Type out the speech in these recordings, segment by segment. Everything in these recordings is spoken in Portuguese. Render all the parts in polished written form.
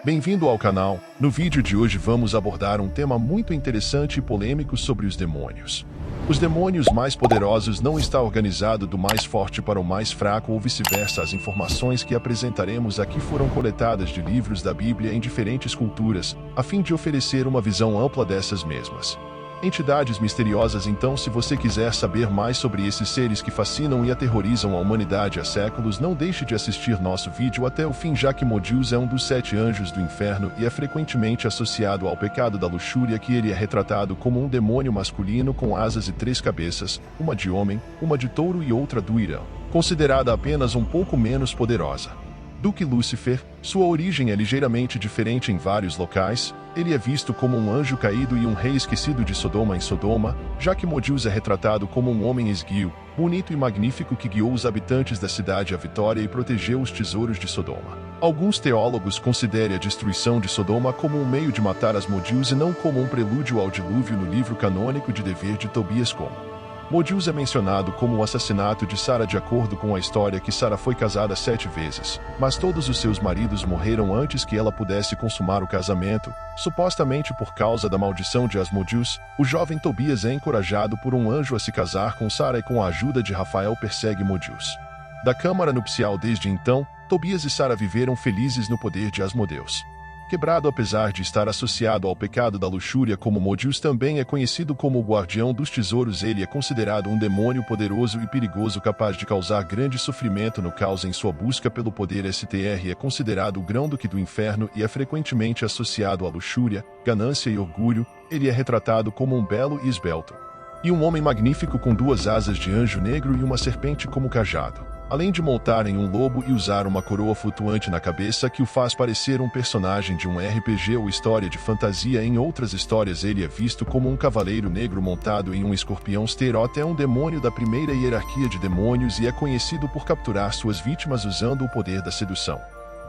Bem-vindo ao canal. No vídeo de hoje vamos abordar um tema muito interessante e polêmico sobre os demônios. Os demônios mais poderosos não estão organizados do mais forte para o mais fraco ou vice-versa. As informações que apresentaremos aqui foram coletadas de livros da Bíblia em diferentes culturas, a fim de oferecer uma visão ampla dessas mesmas entidades misteriosas. Então, se você quiser saber mais sobre esses seres que fascinam e aterrorizam a humanidade há séculos, não deixe de assistir nosso vídeo até o fim, já que Modius é um dos 7 anjos do inferno e é frequentemente associado ao pecado da luxúria, que ele é retratado como um demônio masculino com asas e 3 cabeças, uma de homem, uma de touro e outra do Irã, considerada apenas um pouco menos poderosa do que Lúcifer. Sua origem é ligeiramente diferente em vários locais. Ele é visto como um anjo caído e um rei esquecido de Sodoma em Sodoma, já que Modius é retratado como um homem esguio, bonito e magnífico que guiou os habitantes da cidade à vitória e protegeu os tesouros de Sodoma. Alguns teólogos consideram a destruição de Sodoma como um meio de matar as Modius e não como um prelúdio ao dilúvio. No livro canônico de Dever de Tobias, como Modius é mencionado como o assassinato de Sara. De acordo com a história, que Sara foi casada 7 vezes, mas todos os seus maridos morreram antes que ela pudesse consumar o casamento, supostamente por causa da maldição de Asmodius. O jovem Tobias é encorajado por um anjo a se casar com Sara e, com a ajuda de Rafael, persegue Modius da câmara nupcial. Desde então, Tobias e Sara viveram felizes no poder de Asmodeus. Quebrado apesar de estar associado ao pecado da luxúria, como Modius também é conhecido como o guardião dos tesouros. Ele é considerado um demônio poderoso e perigoso, capaz de causar grande sofrimento no caos em sua busca pelo poder. STR é considerado o grão-duque do inferno e é frequentemente associado à luxúria, ganância e orgulho. Ele é retratado como um belo e esbelto e um homem magnífico com 2 asas de anjo negro e uma serpente como cajado, além de montar em um lobo e usar uma coroa flutuante na cabeça que o faz parecer um personagem de um RPG ou história de fantasia. Em outras histórias, ele é visto como um cavaleiro negro montado em um escorpião. Sterot é um demônio da primeira hierarquia de demônios e é conhecido por capturar suas vítimas usando o poder da sedução.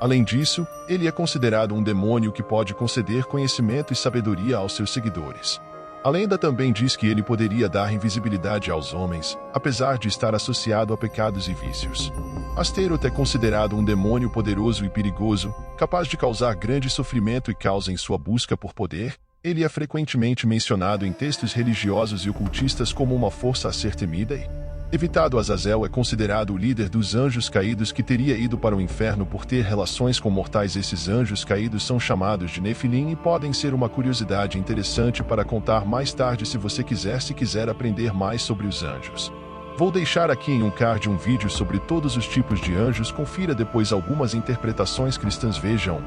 Além disso, ele é considerado um demônio que pode conceder conhecimento e sabedoria aos seus seguidores. A lenda também diz que ele poderia dar invisibilidade aos homens, apesar de estar associado a pecados e vícios. Astaroth é considerado um demônio poderoso e perigoso, capaz de causar grande sofrimento e causa em sua busca por poder. Ele é frequentemente mencionado em textos religiosos e ocultistas como uma força a ser temida e evitado. Azazel é considerado o líder dos anjos caídos, que teria ido para o inferno por ter relações com mortais. Esses anjos caídos são chamados de Nefilim e podem ser uma curiosidade interessante para contar mais tarde se você quiser. Se quiser aprender mais sobre os anjos, vou deixar aqui em um card um vídeo sobre todos os tipos de anjos. Confira depois algumas interpretações cristãs. Vejam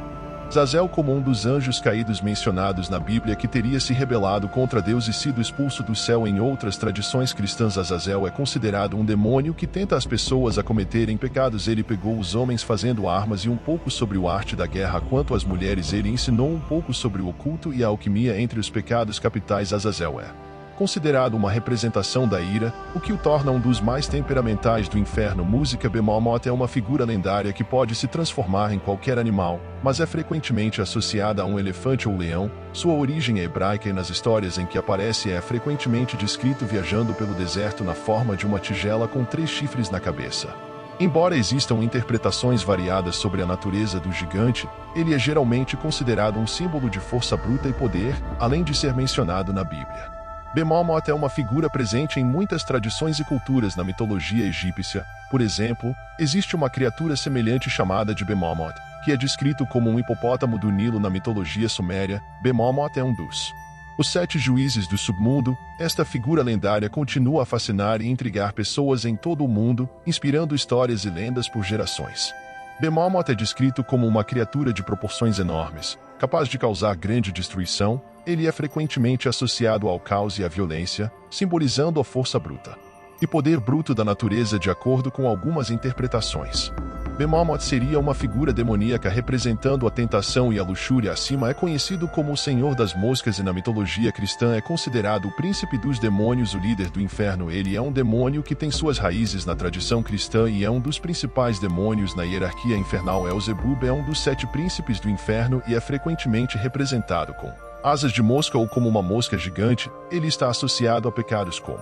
Azazel como um dos anjos caídos mencionados na Bíblia, que teria se rebelado contra Deus e sido expulso do céu. Em outras tradições cristãs, Azazel é considerado um demônio que tenta as pessoas a cometerem pecados. Ele pegou os homens fazendo armas e um pouco sobre a arte da guerra. Quanto às mulheres, ele ensinou um pouco sobre o oculto e a alquimia. Entre os pecados capitais, Azazel é considerado uma representação da ira, o que o torna um dos mais temperamentais do inferno. Música. Behemoth é uma figura lendária que pode se transformar em qualquer animal, mas é frequentemente associada a um elefante ou leão. Sua origem é hebraica e nas histórias em que aparece é frequentemente descrito viajando pelo deserto na forma de uma tigela com 3 chifres na cabeça. Embora existam interpretações variadas sobre a natureza do gigante, ele é geralmente considerado um símbolo de força bruta e poder, além de ser mencionado na Bíblia. Behemoth é uma figura presente em muitas tradições e culturas. Na mitologia egípcia, por exemplo, existe uma criatura semelhante chamada de Behemoth, que é descrito como um hipopótamo do Nilo. Na mitologia suméria, Behemoth é um dos os 7 juízes do submundo. Esta figura lendária continua a fascinar e intrigar pessoas em todo o mundo, inspirando histórias e lendas por gerações. Behemoth é descrito como uma criatura de proporções enormes, capaz de causar grande destruição. Ele é frequentemente associado ao caos e à violência, simbolizando a força bruta e poder bruto da natureza. De acordo com algumas interpretações, Behemoth seria uma figura demoníaca representando a tentação e a luxúria. Acima é conhecido como o Senhor das Moscas e na mitologia cristã é considerado o príncipe dos demônios, o líder do inferno. Ele é um demônio que tem suas raízes na tradição cristã e é um dos principais demônios na hierarquia infernal. Elzebub é um dos 7 príncipes do inferno e é frequentemente representado com asas de mosca ou como uma mosca gigante. Ele está associado a pecados como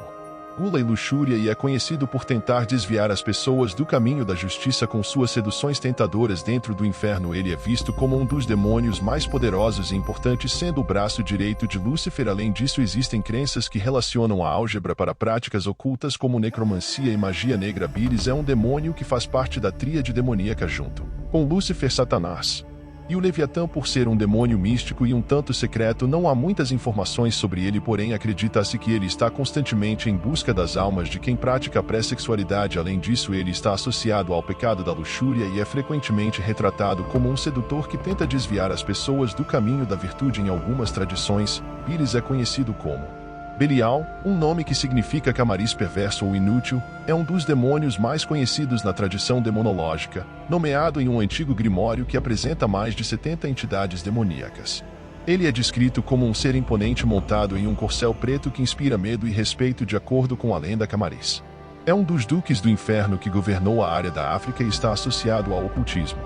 gula e luxúria e é conhecido por tentar desviar as pessoas do caminho da justiça com suas seduções tentadoras dentro do inferno. Ele é visto como um dos demônios mais poderosos e importantes, sendo o braço direito de Lúcifer. Além disso, existem crenças que relacionam a álgebra para práticas ocultas como necromancia e magia negra. Belial é um demônio que faz parte da tríade demoníaca junto com Lúcifer, Satanás e o Leviatã. Por ser um demônio místico e um tanto secreto, não há muitas informações sobre ele, porém acredita-se que ele está constantemente em busca das almas de quem pratica a pré-sexualidade. Além disso, ele está associado ao pecado da luxúria e é frequentemente retratado como um sedutor que tenta desviar as pessoas do caminho da virtude. Em algumas tradições, Belial é conhecido como Belial, um nome que significa camariz perverso ou inútil, é um dos demônios mais conhecidos na tradição demonológica, nomeado em um antigo grimório que apresenta mais de 70 entidades demoníacas. Ele é descrito como um ser imponente montado em um corcel preto que inspira medo e respeito, de acordo com a lenda camariz. É um dos duques do inferno que governou a área da África e está associado ao ocultismo,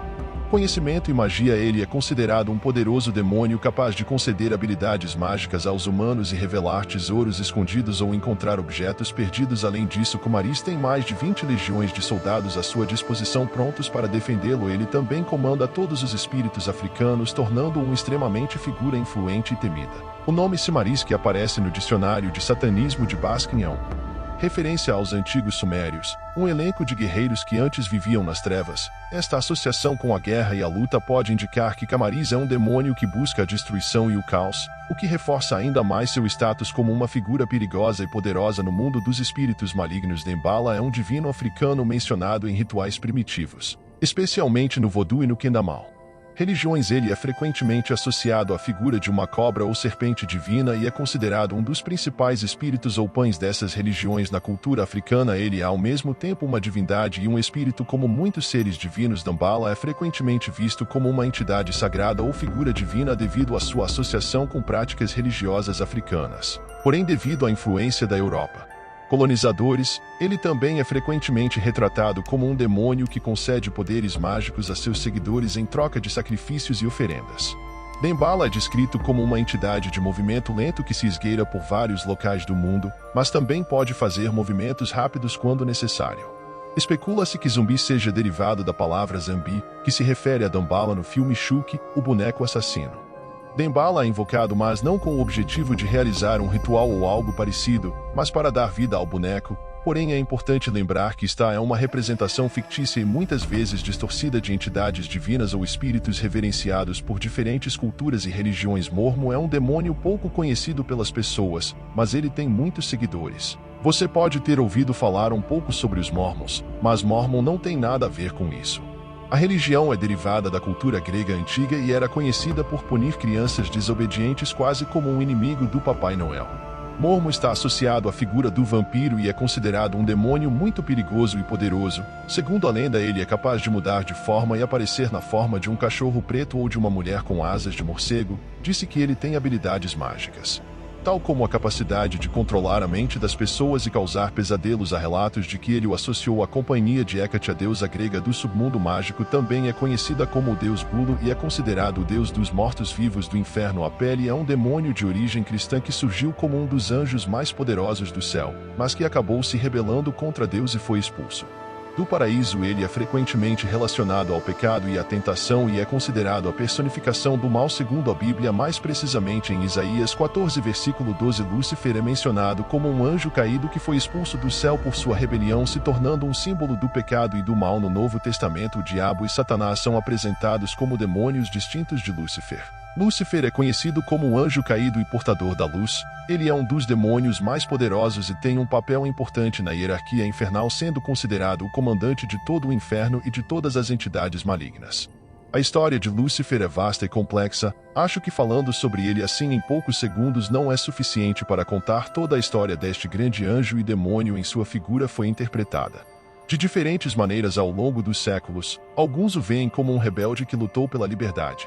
conhecimento e magia. Ele é considerado um poderoso demônio capaz de conceder habilidades mágicas aos humanos e revelar tesouros escondidos ou encontrar objetos perdidos. Além disso, Camariz tem mais de 20 legiões de soldados à sua disposição prontos para defendê-lo. Ele também comanda todos os espíritos africanos, tornando-o extremamente figura influente e temida. O nome Simariz, que aparece no dicionário de satanismo de Baskin, é referência aos antigos sumérios, um elenco de guerreiros que antes viviam nas trevas. Esta associação com a guerra e a luta pode indicar que Camariz é um demônio que busca a destruição e o caos, o que reforça ainda mais seu status como uma figura perigosa e poderosa no mundo dos espíritos malignos. Dembala é um divino africano mencionado em rituais primitivos, especialmente no Vodou e no Kendamal religiões. Ele é frequentemente associado à figura de uma cobra ou serpente divina e é considerado um dos principais espíritos ou pães dessas religiões na cultura africana. Ele é ao mesmo tempo uma divindade e um espírito como muitos seres divinos. Dambala é frequentemente visto como uma entidade sagrada ou figura divina devido à sua associação com práticas religiosas africanas. Porém, devido à influência da Europa, colonizadores, ele também é frequentemente retratado como um demônio que concede poderes mágicos a seus seguidores em troca de sacrifícios e oferendas. Dembala é descrito como uma entidade de movimento lento que se esgueira por vários locais do mundo, mas também pode fazer movimentos rápidos quando necessário. Especula-se que zumbi seja derivado da palavra zambi, que se refere a Dambala no filme Chucky, o boneco assassino. Dembala é invocado, mas não com o objetivo de realizar um ritual ou algo parecido, mas para dar vida ao boneco. Porém, é importante lembrar que esta é uma representação fictícia e muitas vezes distorcida de entidades divinas ou espíritos reverenciados por diferentes culturas e religiões. Mormo é um demônio pouco conhecido pelas pessoas, mas ele tem muitos seguidores. Você pode ter ouvido falar um pouco sobre os mormons, mas Mormon não tem nada a ver com isso. A religião é derivada da cultura grega antiga e era conhecida por punir crianças desobedientes quase como um inimigo do Papai Noel. Mormo está associado à figura do vampiro e é considerado um demônio muito perigoso e poderoso. Segundo a lenda, ele é capaz de mudar de forma e aparecer na forma de um cachorro preto ou de uma mulher com asas de morcego. Disse que ele tem habilidades mágicas, tal como a capacidade de controlar a mente das pessoas e causar pesadelos. Há relatos de que ele o associou à companhia de Hecate, a deusa grega do submundo mágico. Também é conhecida como o deus Bulo e é considerado o deus dos mortos-vivos do inferno. A Pele é um demônio de origem cristã que surgiu como um dos anjos mais poderosos do céu, mas que acabou se rebelando contra Deus e foi expulso do paraíso. Ele é frequentemente relacionado ao pecado e à tentação e é considerado a personificação do mal segundo a Bíblia. Mais precisamente em Isaías 14 versículo 12, Lúcifer é mencionado como um anjo caído que foi expulso do céu por sua rebelião, se tornando um símbolo do pecado e do mal. No Novo Testamento, o diabo e Satanás são apresentados como demônios distintos de Lúcifer. Lúcifer é conhecido como um anjo caído e portador da luz. Ele é um dos demônios mais poderosos e tem um papel importante na hierarquia infernal, sendo considerado o comandante de todo o inferno e de todas as entidades malignas. A história de Lúcifer é vasta e complexa. Acho que falando sobre ele assim em poucos segundos não é suficiente para contar toda a história deste grande anjo e demônio. Em sua figura foi interpretada de diferentes maneiras ao longo dos séculos. Alguns o veem como um rebelde que lutou pela liberdade,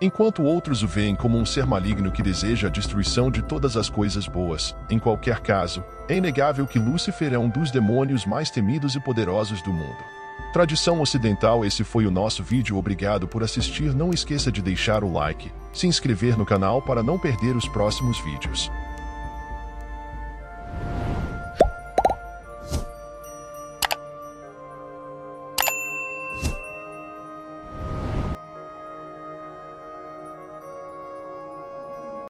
enquanto outros o veem como um ser maligno que deseja a destruição de todas as coisas boas. Em qualquer caso, é inegável que Lúcifer é um dos demônios mais temidos e poderosos do mundo. Tradição ocidental. Esse foi o nosso vídeo. Obrigado por assistir. Não esqueça de deixar o like, se inscrever no canal para não perder os próximos vídeos.